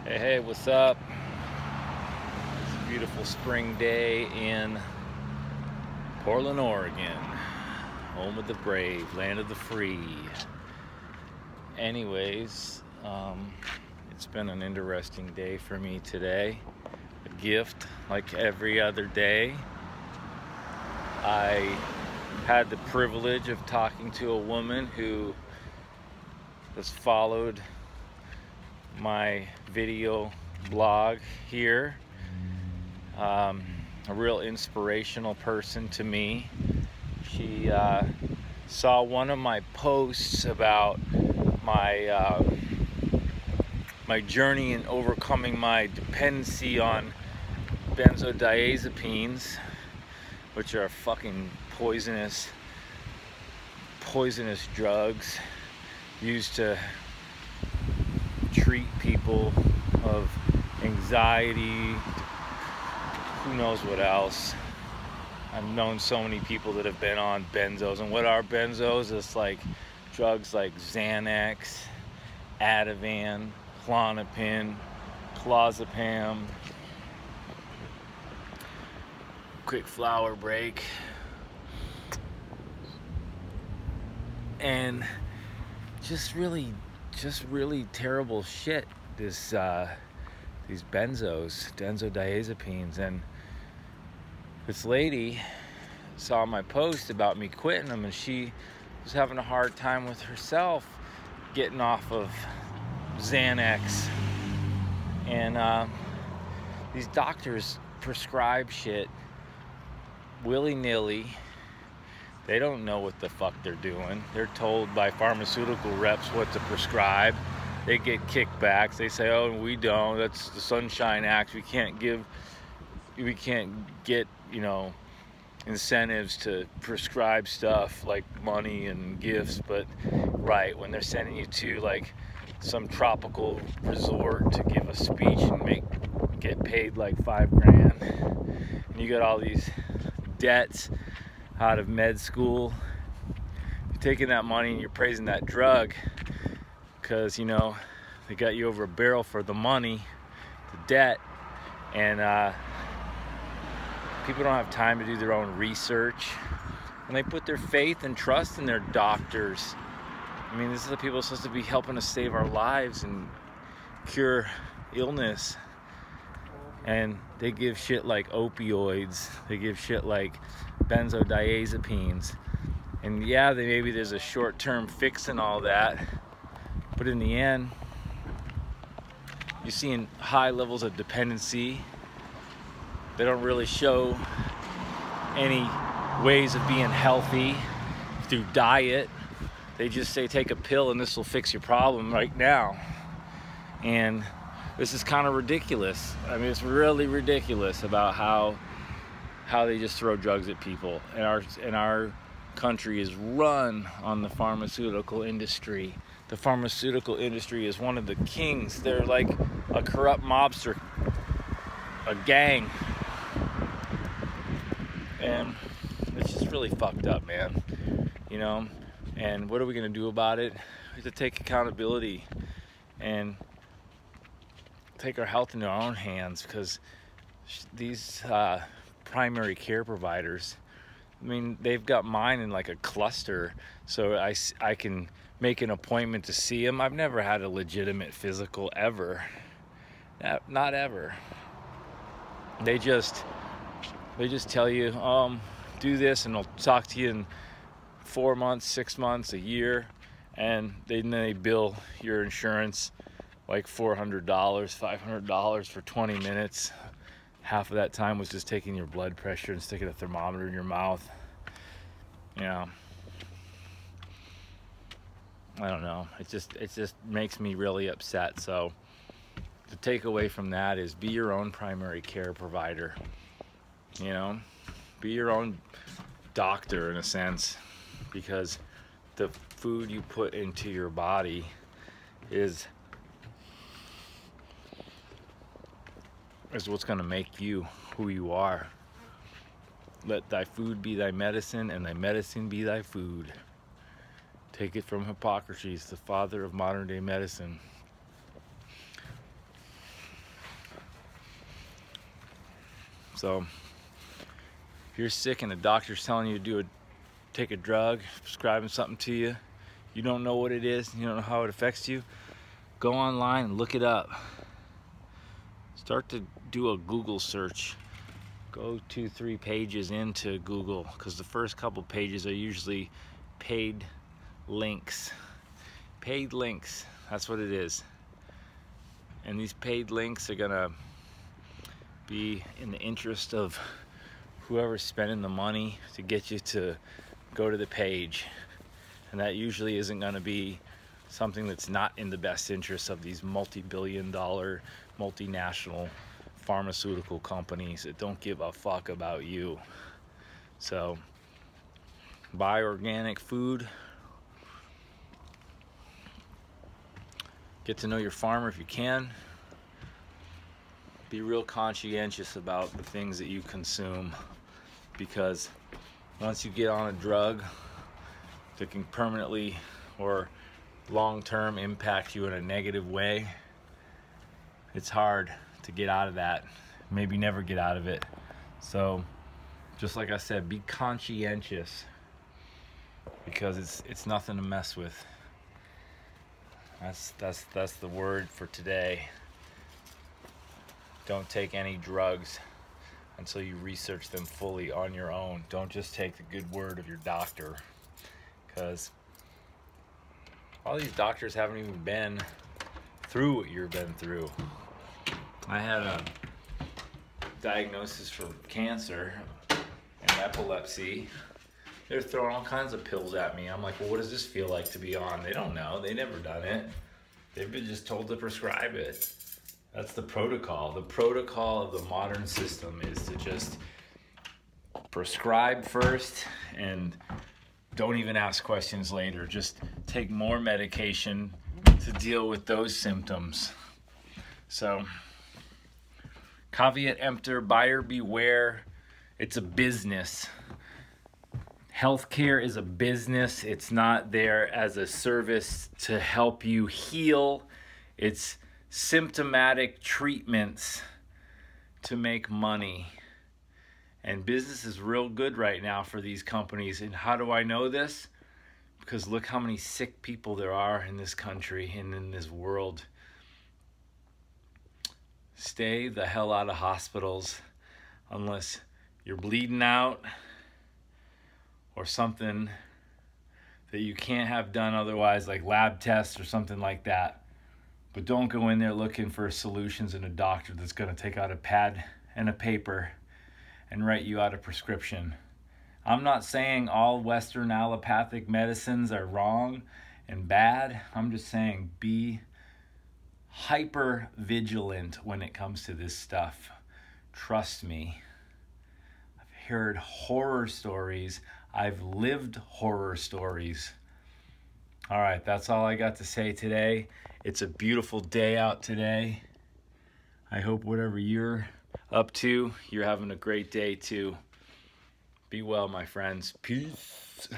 Hey, what's up? It's a beautiful spring day in Portland, Oregon, home of the brave, land of the free. Anyways, it's been an interesting day for me today. A gift, like every other day. I had the privilege of talking to a woman who has followed my video blog here. A real inspirational person to me. She saw one of my posts about my my journey in overcoming my dependency on benzodiazepines, which are fucking poisonous drugs used to treat people of anxiety, who knows what else. I've known so many people that have been on benzos. And what are benzos? It's like drugs like Xanax, Ativan, Klonopin, clozapam, quick flower break, and just really terrible shit. These benzodiazepines. And this lady saw my post about me quitting them, and she was having a hard time with herself getting off of Xanax. And these doctors prescribe shit willy-nilly. They don't know what the fuck they're doing. They're told by pharmaceutical reps what to prescribe. They get kickbacks. They say, oh, we don't. That's the Sunshine Act. We can't get, incentives to prescribe stuff like money and gifts. But right, when they're sending you to like some tropical resort to give a speech and get paid like $5 grand, and you got all these debts out of med school, you're taking that money and you're praising that drug because they got you over a barrel for the money, the debt. And people don't have time to do their own research, and they put their faith and trust in their doctors. I mean, this is the people supposed to be helping us save our lives and cure illness, and they give shit like opioids, they give shit like benzodiazepines. And yeah, maybe there's a short-term fix and all that, but in the end, you're seeing high levels of dependency. They don't really show any ways of being healthy through diet. They just say take a pill and this will fix your problem right now. And this is kind of ridiculous. I mean, it's really ridiculous about how they just throw drugs at people. And our country is run on the pharmaceutical industry. The pharmaceutical industry is one of the kings. They're like a corrupt mobster, a gang. And it's just really fucked up, man. And what are we gonna do about it? We have to take accountability and take our health into our own hands, because these primary care providers, I mean, they've got mine in like a cluster, so I can make an appointment to see them. I've never had a legitimate physical ever. Not ever. They just tell you, do this, and they'll talk to you in 4 months, 6 months, a year, and then they bill your insurance like $400, $500 for 20 minutes. Half of that time was just taking your blood pressure and sticking a thermometer in your mouth. I don't know. It just makes me really upset. So the takeaway from that is be your own primary care provider. Be your own doctor in a sense, because the food you put into your body is what's going to make you who you are. Let thy food be thy medicine, and thy medicine be thy food. Take it from Hippocrates, the father of modern day medicine. So if you're sick and the doctor's telling you to take a drug, prescribing something to you, you don't know what it is, you don't know how it affects you, go online and look it up. Start to do a Google search. Go 2-3 pages into Google, because the first couple pages are usually paid links. Paid links, that's what it is. And these paid links are gonna be in the interest of whoever's spending the money to get you to go to the page. And that usually isn't gonna be something that's not in the best interest of these multi-billion-dollar, multinational pharmaceutical companies that don't give a fuck about you. So buy organic food. Get to know your farmer if you can. Be real conscientious about the things that you consume, because once you get on a drug that can permanently or long-term impact you in a negative way, it's hard to get out of that, maybe never get out of it. So just like I said, be conscientious, because it's nothing to mess with. That's the word for today. Don't take any drugs until you research them fully on your own. Don't just take the good word of your doctor, because all these doctors haven't even been through what you've been through. I had a diagnosis for cancer and epilepsy. They're throwing all kinds of pills at me. I'm like, well, what does this feel like to be on? They don't know. They've never done it. They've been just told to prescribe it. That's the protocol. The protocol of the modern system is to just prescribe first and don't even ask questions later. Just take more medication to deal with those symptoms. So, caveat emptor, buyer beware. It's a business. Healthcare is a business. It's not there as a service to help you heal. It's symptomatic treatments to make money. And business is real good right now for these companies. And how do I know this? Because look how many sick people there are in this country and in this world. Stay the hell out of hospitals unless you're bleeding out or something that you can't have done otherwise, like lab tests or something like that. But don't go in there looking for solutions and a doctor that's going to take out a pad and a paper and write you out a prescription. I'm not saying all Western allopathic medicines are wrong and bad. I'm just saying be hyper vigilant when it comes to this stuff. Trust me. I've heard horror stories. I've lived horror stories. All right, that's all I got to say today. It's a beautiful day out today. I hope whatever you're up to, you're having a great day too. Be well, my friends. Peace.